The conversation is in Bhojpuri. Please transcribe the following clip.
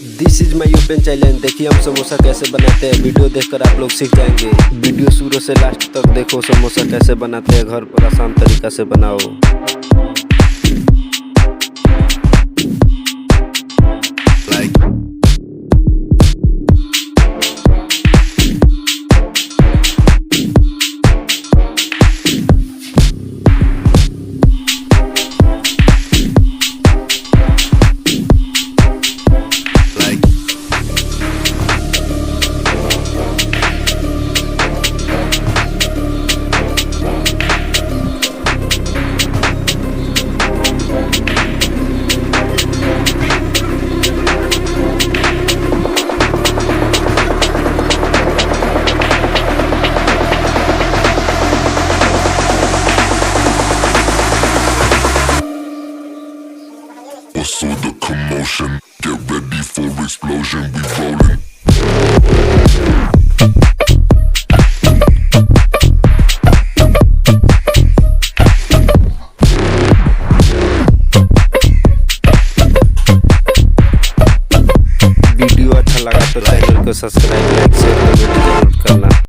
This is my open challenge. देखिए हम समोसा कैसे बनाते हैं, वीडियो देखकर आप लोग सीख जाएंगे। वीडियो शुरू से लास्ट तक देखो, समोसा कैसे बनाते हैं घर पर आसान तरीका से बनाओ। So the commotion, get ready for explosion, we rolling. Video अच्छा लगा तो चैनल को सब्सक्राइब, लाइक, शेयर, कमेंट जरूर करना।